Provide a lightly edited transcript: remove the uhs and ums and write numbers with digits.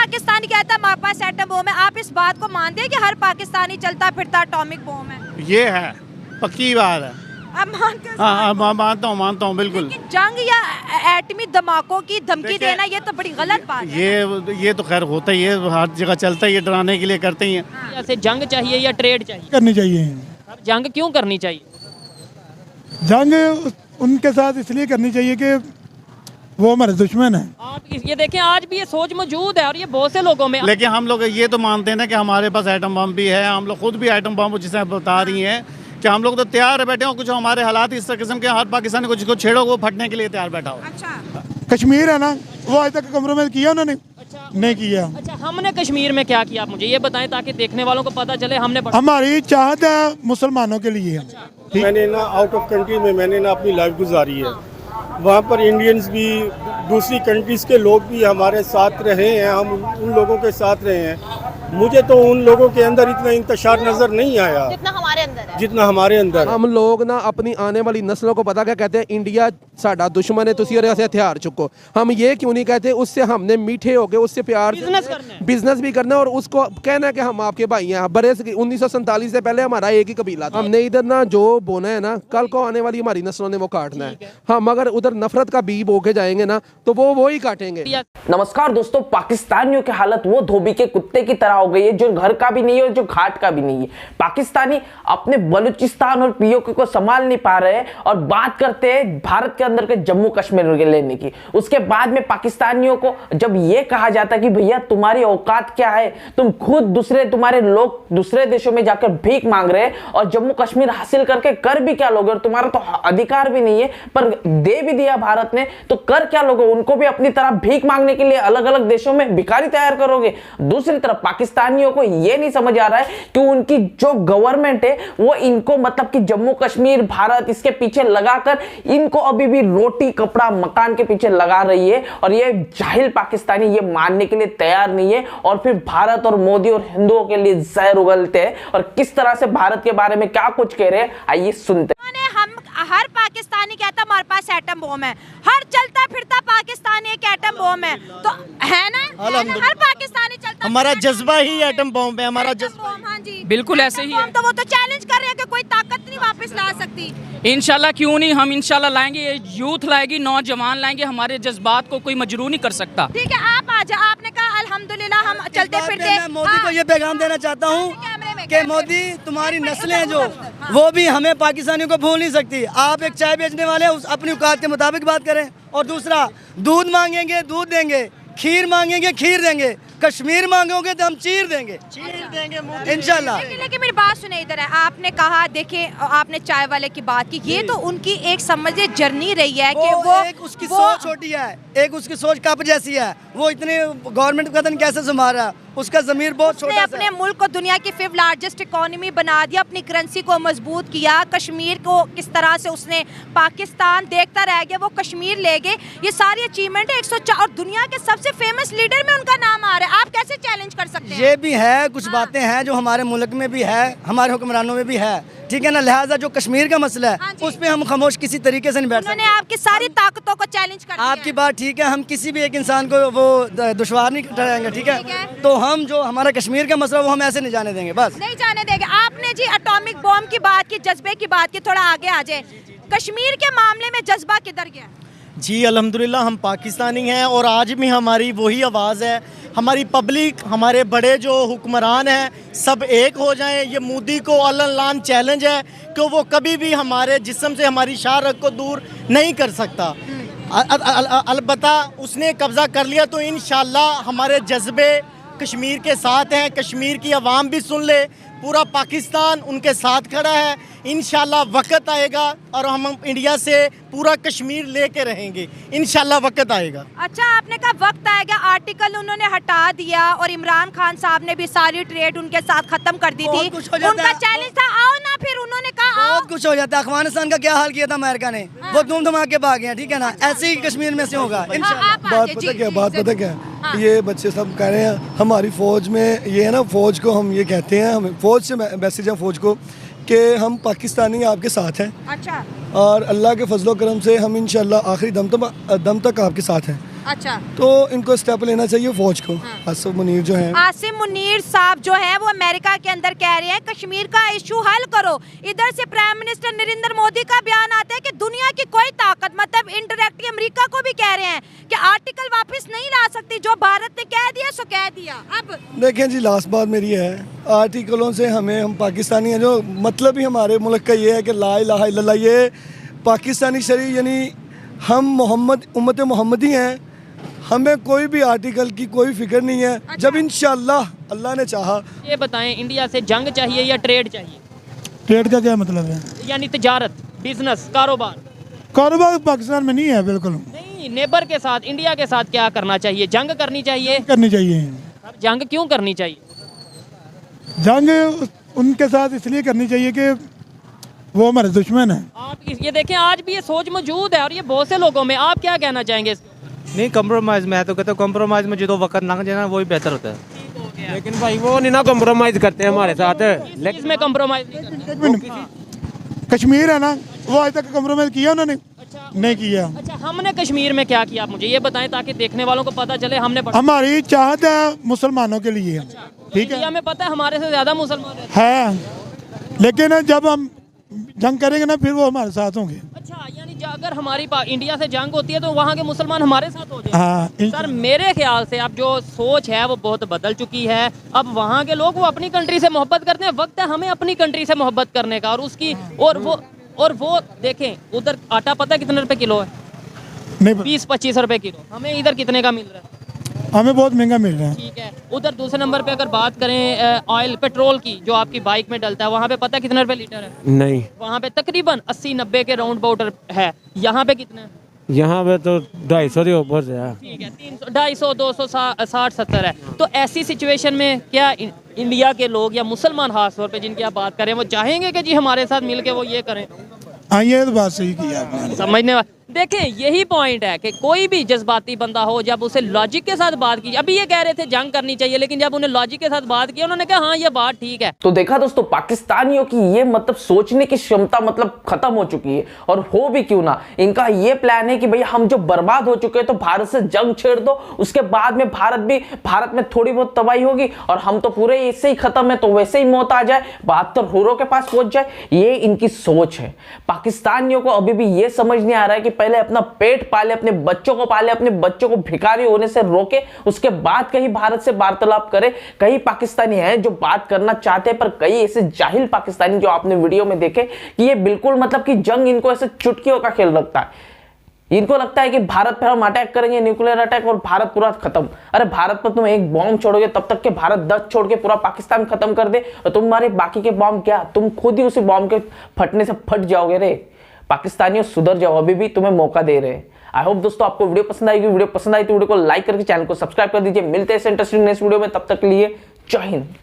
पाकिस्तानी कहता है हमारे पास एटम बम है, आप इस बात को मानते हैं कि हर पाकिस्तानी चलता फिरता एटॉमिक बम है? ये है, पक्की बात है। आप मानते हैं? हाँ मानता हूँ बिल्कुल। लेकिन जंग या एटमी धमाकों की धमकी देना ये तो बड़ी गलत बात है। ये तो खैर होता ही है, हर जगह चलता ही है, डराने के लिए करते ही हैं। जैसे जंग चाहिए या ट्रेड चाहिए? करनी चाहिए। अब जंग क्यों करनी चाहिए? जंग उनके साथ इसलिए करनी चाहिए कि वो हमारे दुश्मन है। आप ये देखें, आज भी ये सोच मौजूद है और ये बहुत से लोगों में। लेकिन हम लोग ये तो मानते हैं ना कि हमारे पास एटम बम भी है, हम लोग खुद भी एटम बम जिसे आप बता रही हैं कि हम लोग तो तैयार बैठे हो, कुछ हमारे हालात इस किस्म के, हर पाकिस्तानी को जिसको छेड़ो वो फटने के लिए तैयार बैठा हो। अच्छा, कश्मीर है ना, वो आज तक कम्प्रोमाइज किया उन्होंने? अच्छा, नहीं किया। अच्छा, हमने कश्मीर में क्या किया, आप मुझे ये बताएं ताकि देखने वालों को पता चले हमने। हमारी चाहत है मुसलमानों के लिए। मैंने ना आउट ऑफ कंट्री में मैंने ना अपनी लाइफ गुजारी है, वहाँ पर इंडियंस भी, दूसरी कंट्रीज़ के लोग भी हमारे साथ रहे हैं, हम उन लोगों के साथ रहे हैं। मुझे तो उन लोगों के अंदर इतना इंतशार नज़र नहीं आया जितना हमारे अंदर है। हम लोग ना अपनी आने वाली नस्लों को पता क्या कहते हैं, इंडिया साडा दुश्मन है, तुसी और ऐसे हथियार चुको। हम ये क्यों नहीं कहते, उससे हमने मीठे होके उससे प्यार बिजनेस भी करना और उसको कहना है कि हम आपके भाई हैं। बड़े 1947 से पहले हमारा एक ही कबीला था। हमने इधर ना जो बोना है ना, कल को आने वाली हमारी नस्लों ने वो काटना है। हम अगर उधर नफरत का बीज बो के जाएंगे ना तो वो ही काटेंगे। नमस्कार दोस्तों, पाकिस्तानियों की हालत वो धोबी के कुत्ते की तरह हो गई है, जो घर का भी नहीं है और जो घाट का भी नहीं है। पाकिस्तानी अपने बलूचिस्तान और पीओके को संभाल नहीं पा रहे हैं और बात करते हैं भारत के अंदर के जम्मू कश्मीर लेने की। उसके बाद में पाकिस्तानियों को जब यह कहा जाता है कि भैया तुम्हारी औकात क्या है, तुम खुद तुम्हारे लोग दूसरे देशों में जाकर भीख मांग रहे हैं और जम्मू कश्मीर हासिल करके कर भी क्या लोगे, और तुम्हारा तो अधिकार भी नहीं है पर दे भी दिया भारत ने, तो कर क्या लोगे? उनको भी अपनी तरह भीख मांगने के लिए अलग अलग देशों में भिखारी तैयार करोगे। दूसरी तरफ पाकिस्तानियों को यह नहीं समझ आ रहा है कि उनकी जो गवर्नमेंट है वो इनको मतलब कि जम्मू कश्मीर भारत इसके पीछे लगाकर इनको अभी भी रोटी कपड़ा मकान के पीछे लगा रही है, और ये जाहिल पाकिस्तानी ये मानने के लिए तैयार नहीं है और फिर भारत और मोदी और हिंदुओं के लिए जहर उगलते हैं और किस तरह से भारत के बारे में क्या कुछ कह रहे हैं, आइए सुनते हैं। हम हर पाकिस्तानी कहता हमारे पास एटम बम है, हर चलता फिरता पाकिस्तानी एक एटम बम है, तो है ना हर पाकिस्तानी चलता, हमारा जज्बा ही एटम बम है, हमारा जज्बा। हाँ जी, बिल्कुल ऐसे ही है। तो वो तो चैलेंज कर रहे हैं कि कोई ताकत नहीं वापस ला सकती। इंशाल्लाह क्यों नहीं, हम इंशाल्लाह लाएंगे, ये यूथ लाएगी, नौजवान लाएंगे, हमारे जज्बात को कोई मजबूर नहीं कर सकता। ठीक है, आप आ जाओ। आपने कहा अल्हम्दुलिल्लाह हम चलते फिरते। मैं मोदी को ये पैगाम देना चाहता हूँ कि मोदी तुम्हारी नस्लें जो वो भी हमें पाकिस्तानियों को भूल नहीं सकती। आप एक चाय बेचने वाले अपनी औकात के मुताबिक बात करें, और दूसरा दूध मांगेंगे दूध देंगे, खीर मांगेंगे खीर देंगे, कश्मीर मांगोगे तो हम चीर देंगे इंशाल्लाह। लेकिन मेरी बात सुने, इधर है। आपने कहा, देखिए आपने चाय वाले की बात की, ये तो उनकी एक समझे जर्नी रही है कि वो एक उसकी सोच छोटी है, एक उसकी सोच कप जैसी है। वो इतने गवर्नमेंट का कदम कैसे संभाल रहा है, उसका ज़मीर बहुत छोटा है। अपने मुल्क को दुनिया की 5th लार्जेस्ट इकोनॉमी बना दिया, अपनी करेंसी को मजबूत किया, कश्मीर को किस तरह से उसने, पाकिस्तान देखता रह गया, वो कश्मीर ले गए। ये सारी अचीवमेंट है 104, और दुनिया के सबसे फेमस लीडर में उनका नाम आ रहा है। आप कैसे चैलेंज कर सकते हैं? ये भी है, कुछ बातें हैं जो हमारे मुल्क में भी है, हमारे हुक्मरानों में भी है, ठीक है ना। लिहाजा जो कश्मीर का मसला है उस पे हम खामोश किसी तरीके से नहीं बैठ सकते। उन्होंने आपकी सारी ताकतों को चैलेंज कर दिया। आपकी बात ठीक है, हम किसी भी एक इंसान को वो दुश्वार नहीं ठहराएंगे, ठीक है। तो हम जो हमारा कश्मीर का मसला वो हम ऐसे नहीं जाने देंगे, बस नहीं जाने देंगे। आपने जी एटॉमिक बॉम्ब की बात की, जज्बे की बात की, थोड़ा आगे आ जाए। कश्मीर के मामले में जज्बा किधर गया? जी अल्हम्दुलिल्लाह हम पाकिस्तानी हैं और आज भी हमारी वही आवाज़ है। हमारी पब्लिक, हमारे बड़े जो हुक्मरान हैं, सब एक हो जाएं। ये मोदी को अल्लाह चैलेंज है कि वो कभी भी हमारे जिस्म से हमारी शाहरग को दूर नहीं कर सकता। अलबत्ता उसने कब्ज़ा कर लिया तो इंशाल्लाह हमारे जज्बे कश्मीर के साथ हैं। कश्मीर की आवाम भी सुन ले, पूरा पाकिस्तान उनके साथ खड़ा है। इंशाल्लाह वक्त आएगा और हम इंडिया से पूरा कश्मीर लेके रहेंगे, इंशाल्लाह वक्त आएगा। अच्छा, आपने कहा वक्त आएगा, आर्टिकल उन्होंने हटा दिया और इमरान खान साहब ने भी सारी ट्रेड उनके साथ खत्म कर दी थी। उनका चैलेंज था आओ ना, फिर उन्होंने कहा आओ। बहुत कुछ हो जाता है। अफगानिस्तान का क्या हाल किया था अमेरिका ने, वो धूम धमाके के भाग गए, ठीक है ना। ऐसे ही कश्मीर में से होगा बात पता क्या, ये बच्चे सब कह रहे हैं हमारी फौज में ये है ना, फौज को हम ये कहते हैं, हमें फौज से मैसेज है फौज को कि हम पाकिस्तानी आपके साथ हैं। अच्छा। और अल्लाह के फजलो करम से हम इंशाल्लाह आखिरी दम तक आपके साथ हैं। अच्छा, तो इनको स्टेप लेना चाहिए फौज को। आसिफ मुनीर जो है, आसिम मुनीर साहब जो है वो अमेरिका के अंदर कह रहे हैं कश्मीर का इशू हल करो। इधर से प्राइम मिनिस्टर नरेंद्र मोदी का बयान आता है कि दुनिया की कोई ताकत, मतलब इनडायरेक्टली अमेरिका को भी कह रहे हैं कि आर्टिकल वापस नहीं ला सकती, जो भारत ने कह दिया सो कह दिया। अब देखें जी, लास्ट बात मेरी है, आर्टिकलों से हम पाकिस्तानी हैं, जो मतलब ही हमारे मुल्क का ये है कि ला इलाहा इल्लल्लाह, ये पाकिस्तानी शरीय यानी हम मोहम्मद उम्मत मोहम्मदी हैं, हमें कोई भी आर्टिकल की कोई फिक्र नहीं है। अच्छा। जब इंशाअल्लाह अल्लाह ने चाहा। ये बताएं, इंडिया से जंग चाहिए या ट्रेड चाहिए? ट्रेड का क्या मतलब है? यानी तिजारत, बिजनेस, कारोबार। कारोबार पाकिस्तान में नहीं है बिल्कुल। नहीं, नेबर के साथ, इंडिया के साथ क्या करना चाहिए? जंग करनी चाहिए? करनी चाहिए। जंग क्यों करनी चाहिए? जंग उनके साथ इसलिए करनी चाहिए कि वो हमारे दुश्मन हैं। आप ये देखें, आज भी ये सोच मौजूद है और ये बहुत से लोगों में। आप क्या कहना चाहेंगे? नहीं, कम्प्रोमाइज़, मैं तो कहता हूँ कम्प्रोमाइज़ में जो वक्त लग जाए ना वही बेहतर होता है। लेकिन भाई वो नहीं ना कम्प्रोमाइज़ करते हैं हमारे साथ। लेकिन इसमें कम्प्रोमाइज नहीं करते। कश्मीर है ना, वो आज तक कम्प्रोमाइज किया उन्होंने? अच्छा, नहीं किया। अच्छा, हमने कश्मीर में क्या किया? आप मुझे ये बताएं ताकि देखने वालों को पता चले। हमने हमारी चाहत है मुसलमानों के लिए, ठीक है। इंडिया में पता है हमारे से ज्यादा मुसलमान रहते हैं। है, लेकिन जब हम जंग करेंगे ना फिर वो हमारे साथ होंगे। अच्छा, यानी अगर हमारी इंडिया से जंग होती है तो वहाँ के मुसलमान हमारे साथ हो जाए। हाँ, सर मेरे ख्याल से अब जो सोच है वो बहुत बदल चुकी है। अब वहाँ के लोग वो अपनी कंट्री से मोहब्बत करते हैं। वक्त है हमें अपनी कंट्री से मोहब्बत करने का। और उसकी और वो देखें, उधर आटा पता है कितने रुपए किलो है? नहीं, 20-25 रुपए किलो। हमें इधर कितने का मिल रहा है? हमें बहुत महंगा मिल रहा है। ठीक है। उधर दूसरे नंबर पे अगर बात करें ऑयल पेट्रोल की, जो आपकी बाइक में डलता है, वहाँ पे पता है कितने रुपए लीटर है? नहीं, वहाँ पे तकरीबन 80-90 के राउंड बाउट है। यहाँ पे कितने है? यहाँ पे तो 250 के ऊपर से है। ठीक है, 300, 250, 200, 60-70 है। तो ऐसी सिचुएशन में क्या इंडिया के लोग या मुसलमान खास तौर पे जिनकी आप बात करें, वो चाहेंगे कि जी हमारे साथ मिलके वो ये करें? हाँ, ये तो बात सही की आपने। समझने वाले देखें, यही पॉइंट है कि कोई भी जज्बाती बंदा हो, जब उसे लॉजिक के साथ बात की, अभी ये कह रहे थे जंग करनी चाहिए, लेकिन जब उन्हें लॉजिक के साथ बात की, उन्होंने कहा हाँ ये बात ठीक है। तो देखा दोस्तों, पाकिस्तानियों की ये मतलब सोचने की क्षमता मतलब खत्म हो चुकी है। और हो भी क्यों ना, इनका ये प्लान है कि भैया हम जो बर्बाद हो चुके हैं तो भारत से जंग छेड़ दो, उसके बाद में भारत में थोड़ी बहुत तबाही होगी और हम तो पूरे ऐसे ही खत्म है, तो वैसे ही मौत आ जाए, 72 हुरों के पास पहुंच जाए। ये इनकी सोच है। पाकिस्तानियों को अभी भी ये समझ नहीं आ रहा है कि पहले अपना पेट पाले, अपने बच्चों को पाले, अपने बच्चों को भिखारी होने से रोके, उसके बाद कहीं भारत से वार्तालाप करे। कई पाकिस्तानी हैं जो बात करना चाहते हैं, पर कई ऐसे जाहिल पाकिस्तानी जो आपने वीडियो में देखे कि ये बिल्कुल मतलब कि जंग इनको ऐसे चुटकियों का खेल लगता है। इनको लगता है कि भारत पर हम अटैक करेंगे, न्यूक्लियर अटैक, और भारत पूरा खत्म। अरे भारत पर तुम एक बॉम्ब छोड़ोगे तब तक के भारत 10 छोड़ के पूरा पाकिस्तान खत्म कर दे, और तुम्हारे बाकी के बॉम्ब क्या, तुम खुद ही उसी बॉम्ब के फटने से फट जाओगे। रे पाकिस्तानियों सुधर जाओ, अभी भी तुम्हें मौका दे रहे हैं। आई होप दोस्तों आपको वीडियो पसंद आएगी। वीडियो पसंद आई तो वीडियो को लाइक करके चैनल को सब्सक्राइब कर दीजिए। मिलते हैं इंटरेस्टिंग नेक्स्ट वीडियो में, तब तक के लिए जय हिंद।